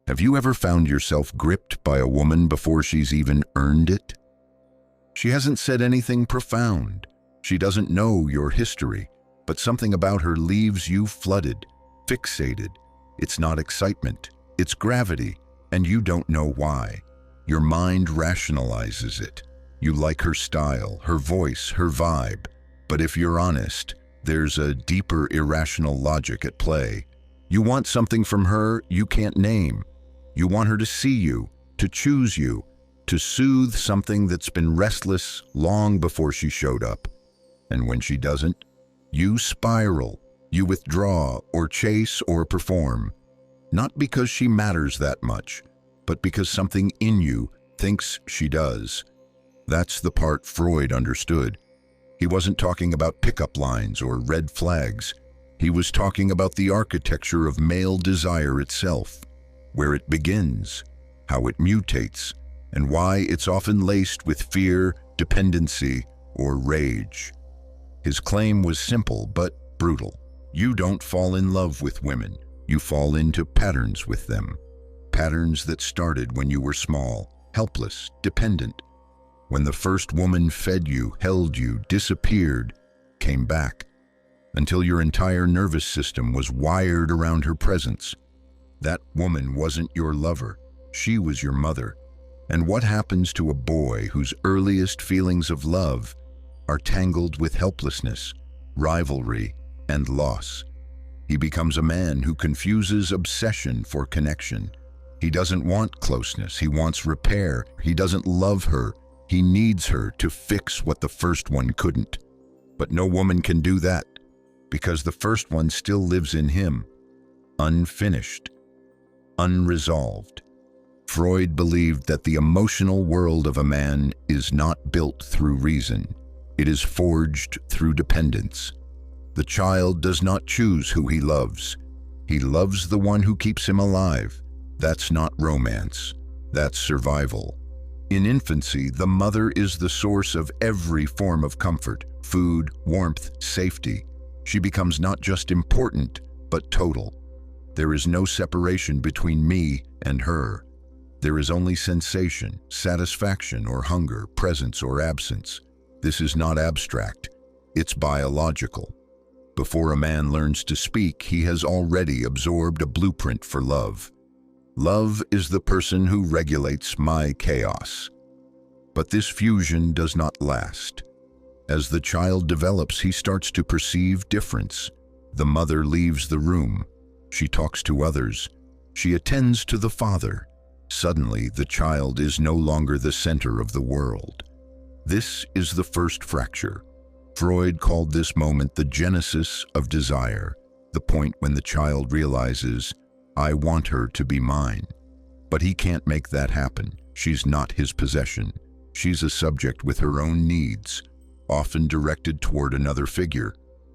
Have you ever found yourself gripped by a woman before she's even earned it? She hasn't said anything profound. She doesn't know your history, but something about her leaves you flooded, fixated. It's not excitement, it's gravity, and you don't know why. Your mind rationalizes it. You like her style, her voice, her vibe. But if you're honest, there's a deeper irrational logic at play. You want something from her you can't name. You want her to see you, to choose you, to soothe something that's been restless long before she showed up. And when she doesn't, you spiral, you withdraw or chase or perform. Not because she matters that much, but because something in you thinks she does. That's the part Freud understood. He wasn't talking about pickup lines or red flags. He was talking about the architecture of male desire itself, where it begins, how it mutates, and why it's often laced with fear, dependency, or rage. His claim was simple but brutal. You don't fall in love with women. You fall into patterns with them. Patterns that started when you were small, helpless, dependent. When the first woman fed you, held you, disappeared, came back, until your entire nervous system was wired around her presence. That woman wasn't your lover. She was your mother. And what happens to a boy whose earliest feelings of love are tangled with helplessness, rivalry, and loss? He becomes a man who confuses obsession for connection. He doesn't want closeness, he wants repair. He doesn't love her, he needs her to fix what the first one couldn't. But no woman can do that, because the first one still lives in him, unfinished, unresolved. Freud believed that the emotional world of a man is not built through reason. It is forged through dependence. The child does not choose who he loves. He loves the one who keeps him alive. That's not romance. That's survival. In infancy, the mother is the source of every form of comfort, food, warmth, safety. She becomes not just important, but total. There is no separation between me and her. There is only sensation, satisfaction or hunger, presence or absence. This is not abstract. It's biological. Before a man learns to speak, he has already absorbed a blueprint for love. Love is the person who regulates my chaos. But this fusion does not last. As the child develops, he starts to perceive difference. The mother leaves the room. She talks to others. She attends to the father. Suddenly, the child is no longer the center of the world. This is the first fracture. Freud called this moment the genesis of desire, the point when the child realizes, I want her to be mine. But he can't make that happen. She's not his possession. She's a subject with her own needs, often directed toward another figure,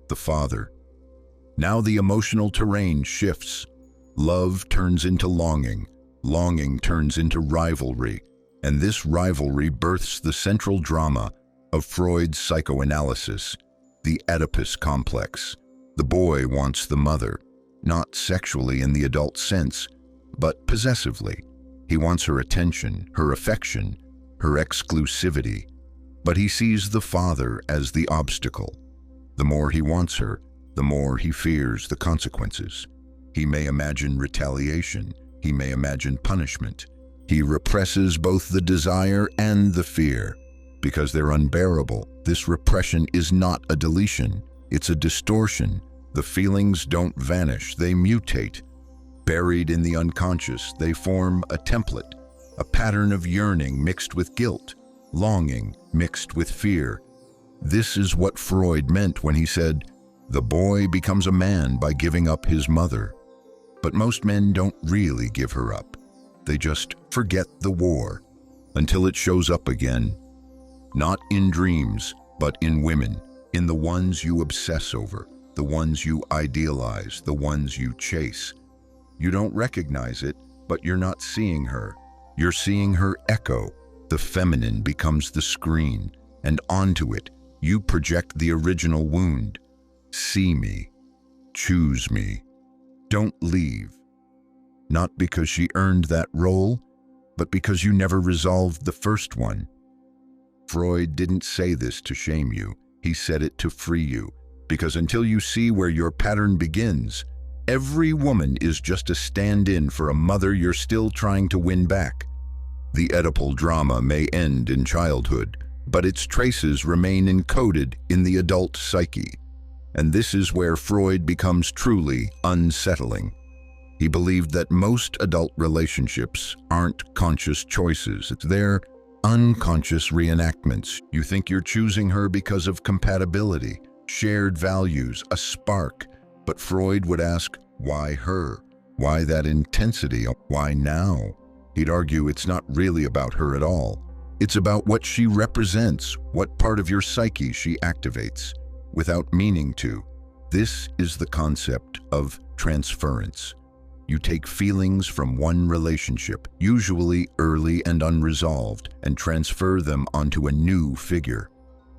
the father. Now the emotional terrain shifts. Love turns into longing. Longing turns into rivalry. And this rivalry births the central drama of Freud's psychoanalysis, the Oedipus complex. The boy wants the mother, not sexually in the adult sense, but possessively. He wants her attention, her affection, her exclusivity. But he sees the father as the obstacle. The more he wants her, the more he fears the consequences. He may imagine retaliation. He may imagine punishment. He represses both the desire and the fear. Because they're unbearable, this repression is not a deletion. It's a distortion. The feelings don't vanish, they mutate. Buried in the unconscious, they form a template, a pattern of yearning mixed with guilt, longing mixed with fear. This is what Freud meant when he said, the boy becomes a man by giving up his mother. But most men don't really give her up. They just forget the war until it shows up again. Not in dreams, but in women, in the ones you obsess over, the ones you idealize, the ones you chase. You don't recognize it, but you're not seeing her. You're seeing her echo. The feminine becomes the screen, and onto it, you project the original wound. See me. Choose me. Don't leave. not because she earned that role, but because you never resolved the first one. Freud didn't say this to shame you. He said it to free you, because until you see where your pattern begins, every woman is just a stand-in for a mother you're still trying to win back. The Oedipal drama may end in childhood, but its traces remain encoded in the adult psyche. And this is where Freud becomes truly unsettling. He believed that most adult relationships aren't conscious choices. They're unconscious reenactments. You think you're choosing her because of compatibility, shared values, a spark. But Freud would ask, why her? Why that intensity? Why now? He'd argue it's not really about her at all. It's about what she represents, what part of your psyche she activates, without meaning to. This is the concept of transference. You take feelings from one relationship, usually early and unresolved, and transfer them onto a new figure.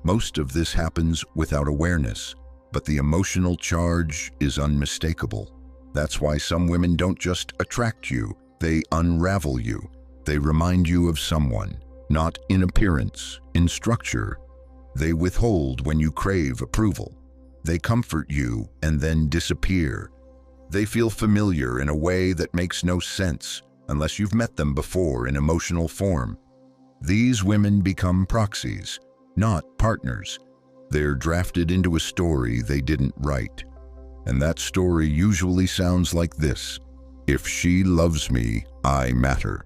Most of this happens without awareness, but the emotional charge is unmistakable. That's why some women don't just attract you, they unravel you. They remind you of someone, not in appearance, in structure. They withhold when you crave approval. They comfort you and then disappear. They feel familiar in a way that makes no sense unless you've met them before in emotional form. These women become proxies, not partners. They're drafted into a story they didn't write. And that story usually sounds like this: if she loves me, I matter.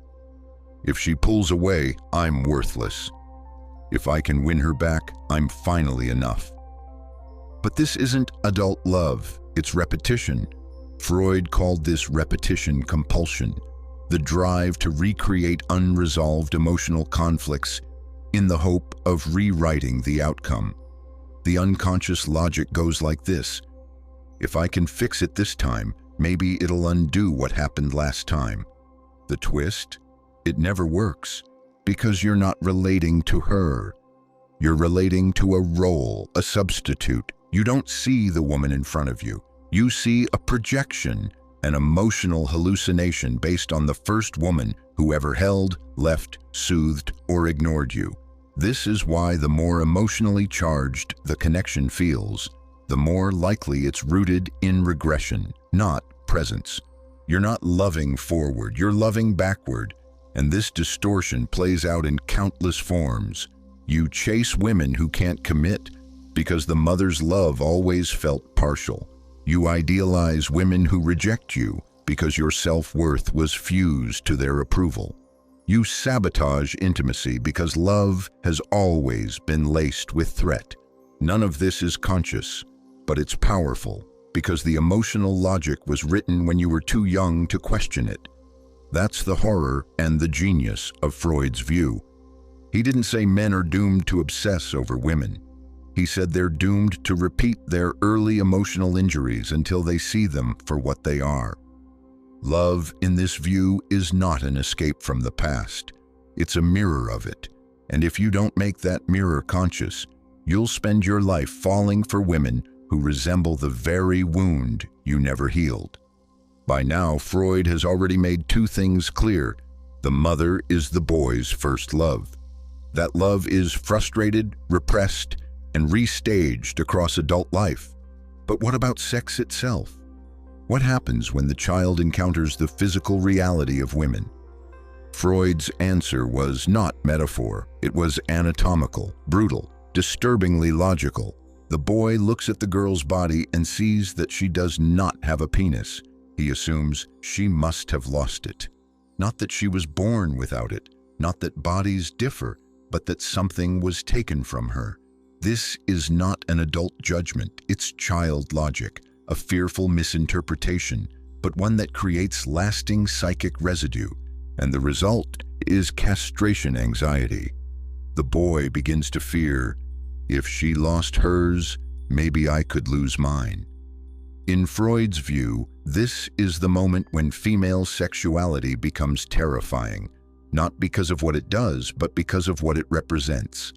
If she pulls away, I'm worthless. If I can win her back, I'm finally enough. But this isn't adult love, it's repetition. Freud called this repetition compulsion, the drive to recreate unresolved emotional conflicts in the hope of rewriting the outcome. The unconscious logic goes like this: if I can fix it this time, maybe it'll undo what happened last time. The twist? It never works, because you're not relating to her. You're relating to a role, a substitute. You don't see the woman in front of you. You see a projection, an emotional hallucination based on the first woman who ever held, left, soothed, or ignored you. This is why the more emotionally charged the connection feels, the more likely it's rooted in regression, not presence. You're not loving forward, you're loving backward, and this distortion plays out in countless forms. You chase women who can't commit because the mother's love always felt partial. You idealize women who reject you because your self-worth was fused to their approval. You sabotage intimacy because love has always been laced with threat. None of this is conscious, but it's powerful because the emotional logic was written when you were too young to question it. That's the horror and the genius of Freud's view. He didn't say men are doomed to obsess over women. He said they're doomed to repeat their early emotional injuries until they see them for what they are. Love, in this view, is not an escape from the past. It's a mirror of it. And if you don't make that mirror conscious, you'll spend your life falling for women who resemble the very wound you never healed. By now, Freud has already made two things clear. The mother is the boy's first love. That love is frustrated, repressed, and restaged across adult life. But what about sex itself? What happens when the child encounters the physical reality of women? Freud's answer was not metaphor. It was anatomical, brutal, disturbingly logical. The boy looks at the girl's body and sees that she does not have a penis. He assumes she must have lost it. Not that she was born without it, not that bodies differ, but that something was taken from her. This is not an adult judgment, it's child logic, a fearful misinterpretation, but one that creates lasting psychic residue, and the result is castration anxiety. The boy begins to fear, if she lost hers, maybe I could lose mine. In Freud's view, this is the moment when female sexuality becomes terrifying, not because of what it does, but because of what it represents.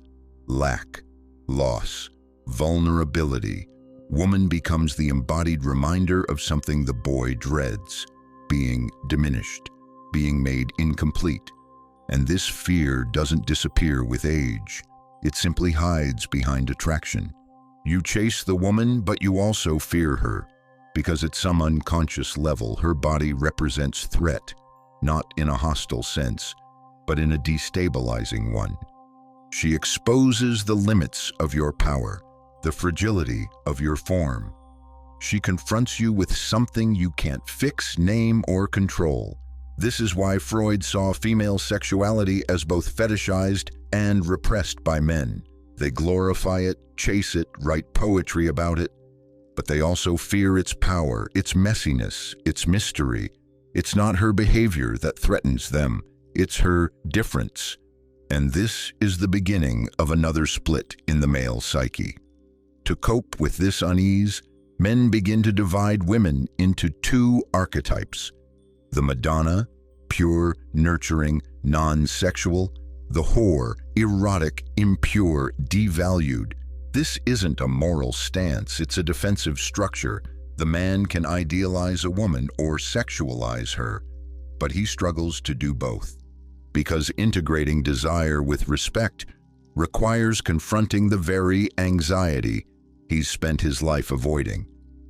Lack, loss, vulnerability. Woman becomes the embodied reminder of something the boy dreads. being diminished, being made incomplete. And this fear doesn't disappear with age. It simply hides behind attraction. You chase the woman, but you also fear her, because at some unconscious level, her body represents threat, not in a hostile sense, but in a destabilizing one. She exposes the limits of your power, the fragility of your form. She confronts you with something you can't fix, name, or control. This is why Freud saw female sexuality as both fetishized and repressed by men. They glorify it, chase it, write poetry about it, but they also fear its power, its messiness, its mystery. It's not her behavior that threatens them, it's her difference. And this is the beginning of another split in the male psyche. To cope with this unease, men begin to divide women into two archetypes: the Madonna, pure, nurturing, non-sexual; the whore, erotic, impure, devalued. This isn't a moral stance, it's a defensive structure. The man can idealize a woman or sexualize her, but he struggles to do both, because integrating desire with respect requires confronting the very anxiety he's spent his life avoiding.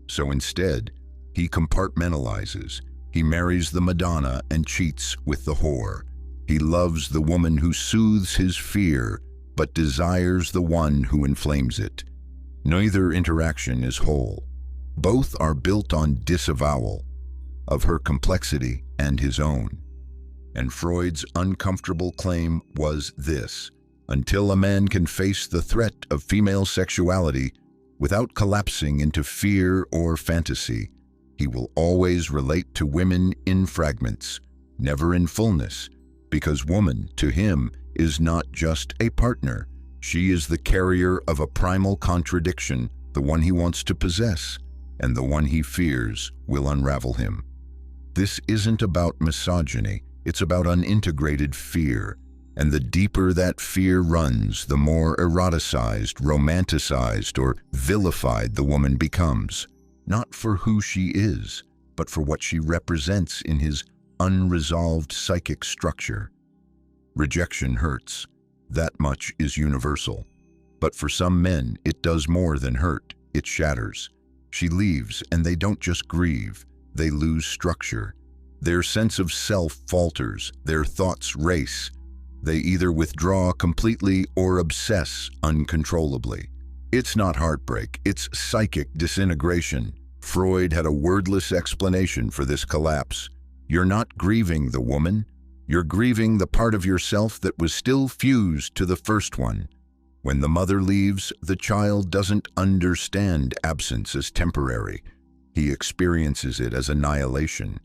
So instead, he compartmentalizes. He marries the Madonna and cheats with the whore. He loves the woman who soothes his fear, but desires the one who inflames it. Neither interaction is whole. Both are built on disavowal of her complexity and his own. And Freud's uncomfortable claim was this: until a man can face the threat of female sexuality without collapsing into fear or fantasy, he will always relate to women in fragments, never in fullness, because woman, to him, is not just a partner. She is the carrier of a primal contradiction, the one he wants to possess, and the one he fears will unravel him. This isn't about misogyny, it's about unintegrated fear. And the deeper that fear runs, the more eroticized, romanticized, or vilified the woman becomes, not for who she is, but for what she represents in his unresolved psychic structure. Rejection hurts. That much is universal. But for some men, it does more than hurt. It shatters. She leaves, and they don't just grieve. They lose structure. Their sense of self falters. Their thoughts race. They either withdraw completely or obsess uncontrollably. It's not heartbreak, it's psychic disintegration. Freud had a wordless explanation for this collapse. You're not grieving the woman, you're grieving the part of yourself that was still fused to the first one. When the mother leaves, the child doesn't understand absence as temporary. He experiences it as annihilation.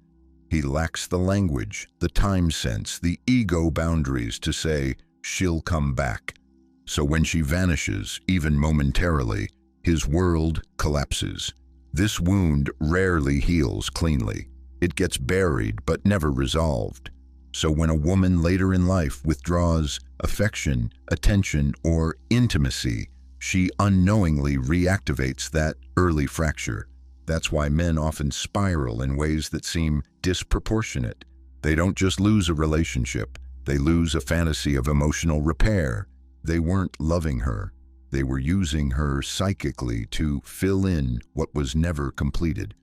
He lacks the language, the time sense, the ego boundaries to say, she'll come back. So when she vanishes, even momentarily, his world collapses. This wound rarely heals cleanly. It gets buried but never resolved. So when a woman later in life withdraws affection, attention, or intimacy, she unknowingly reactivates that early fracture. That's why men often spiral in ways that seem disproportionate. They don't just lose a relationship, they lose a fantasy of emotional repair. They weren't loving her. They were using her psychically to fill in what was never completed.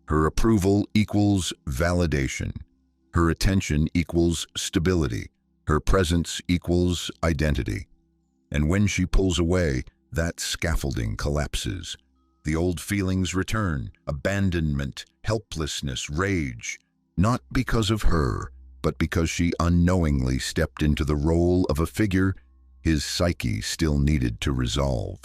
Her approval equals validation. Her attention equals stability. Her presence equals identity. And when she pulls away, that scaffolding collapses. The old feelings return: abandonment, helplessness, rage. Not because of her, but because she unknowingly stepped into the role of a figure his psyche still needed to resolve.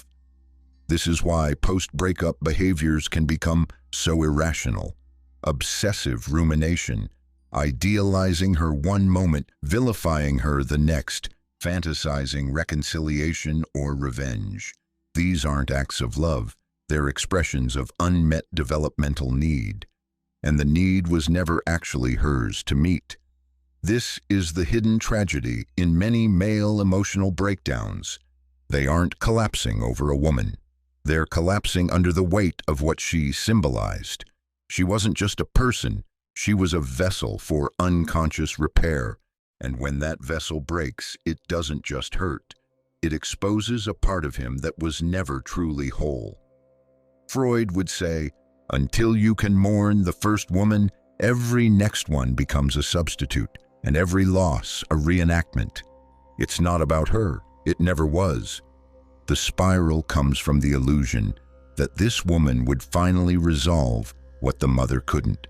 This is why post-breakup behaviors can become so irrational. Obsessive rumination, idealizing her one moment, vilifying her the next, fantasizing reconciliation or revenge. These aren't acts of love. They're expressions of unmet developmental need, and the need was never actually hers to meet. This is the hidden tragedy in many male emotional breakdowns. They aren't collapsing over a woman. They're collapsing under the weight of what she symbolized. She wasn't just a person, She was a vessel for unconscious repair, and when that vessel breaks, it doesn't just hurt. It exposes a part of him that was never truly whole. Freud would say, until you can mourn the first woman, every next one becomes a substitute, and every loss a reenactment. It's not about her. It never was. The spiral comes from the illusion that this woman would finally resolve what the mother couldn't.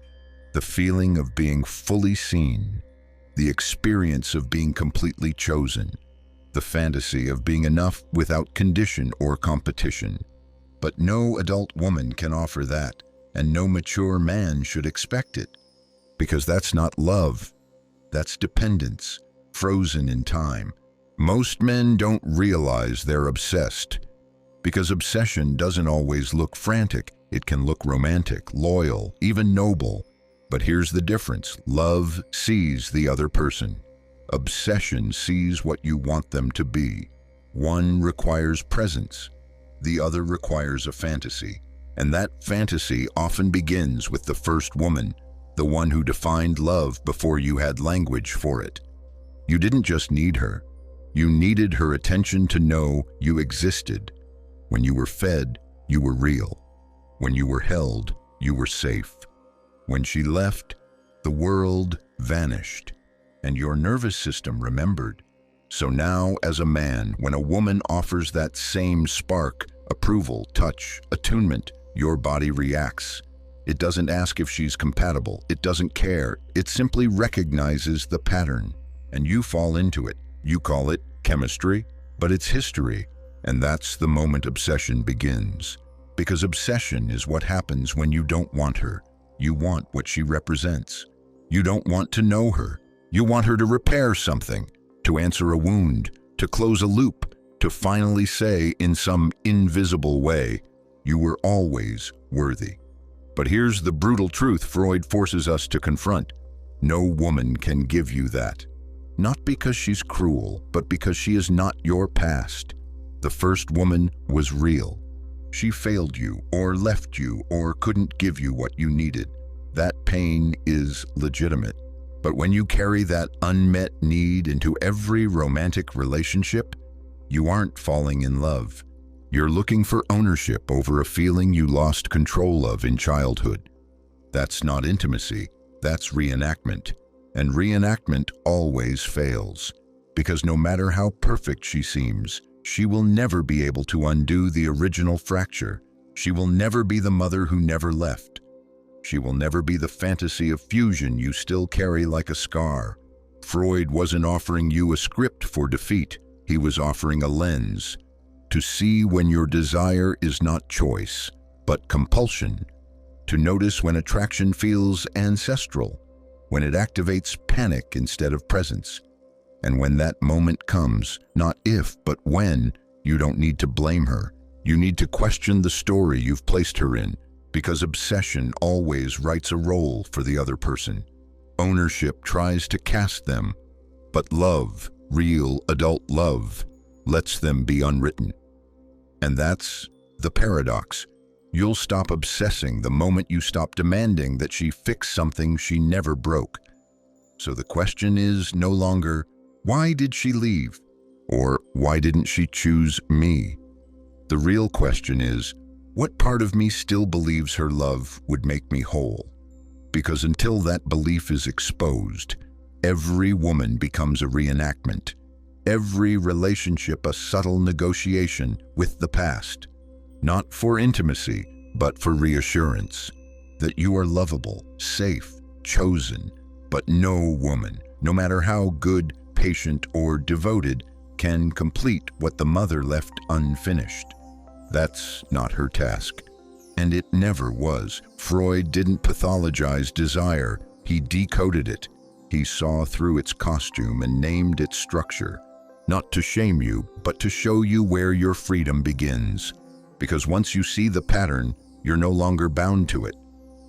The feeling of being fully seen, the experience of being completely chosen, the fantasy of being enough without condition or competition. But no adult woman can offer that, and no mature man should expect it. Because that's not love. That's dependence, frozen in time. Most men don't realize they're obsessed. Because obsession doesn't always look frantic. It can look romantic, loyal, even noble. But here's the difference. Love sees the other person. Obsession sees what you want them to be. One requires presence. The other requires a fantasy. And that fantasy often begins with the first woman, the one who defined love before you had language for it. You didn't just need her. You needed her attention to know you existed. When you were fed, you were real. When you were held, you were safe. When she left, the world vanished, and your nervous system remembered. So now, as a man, when a woman offers that same spark, approval, touch, attunement, your body reacts. It doesn't ask if she's compatible. It doesn't care. It simply recognizes the pattern, and you fall into it. You call it chemistry, but it's history, and that's the moment obsession begins. Because obsession is what happens when you don't want her. You want what she represents. You don't want to know her. You want her to repair something, to answer a wound, to close a loop, to finally say in some invisible way, you were always worthy. But here's the brutal truth Freud forces us to confront. No woman can give you that. Not because she's cruel, but because she is not your past. The first woman was real. She failed you, or left you, or couldn't give you what you needed. That pain is legitimate. But when you carry that unmet need into every romantic relationship, you aren't falling in love. You're looking for ownership over a feeling you lost control of in childhood. That's not intimacy, that's reenactment. And reenactment always fails, because no matter how perfect she seems, she will never be able to undo the original fracture. She will never be the mother who never left. She will never be the fantasy of fusion you still carry like a scar. Freud wasn't offering you a script for defeat. He was offering a lens to see when your desire is not choice, but compulsion, to notice when attraction feels ancestral, when it activates panic instead of presence. And when that moment comes, not if, but when, you don't need to blame her. You need to question the story you've placed her in, because obsession always writes a role for the other person. Ownership tries to cast them, but love, real adult love, lets them be unwritten. And that's the paradox. You'll stop obsessing the moment you stop demanding that she fix something she never broke. So the question is no longer, why did she leave? Or why didn't she choose me? The real question is, what part of me still believes her love would make me whole? Because until that belief is exposed, every woman becomes a reenactment. Every relationship a subtle negotiation with the past. Not for intimacy, but for reassurance. That you are lovable, safe, chosen. But no woman, no matter how good, patient, or devoted, can complete what the mother left unfinished. That's not her task. And it never was. Freud didn't pathologize desire. He decoded it. He saw through its costume and named its structure. Not to shame you, but to show you where your freedom begins. Because once you see the pattern, you're no longer bound to it.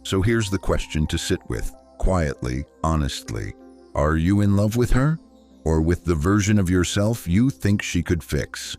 So here's the question to sit with, quietly, honestly. Are you in love with her? Or with the version of yourself you think she could fix?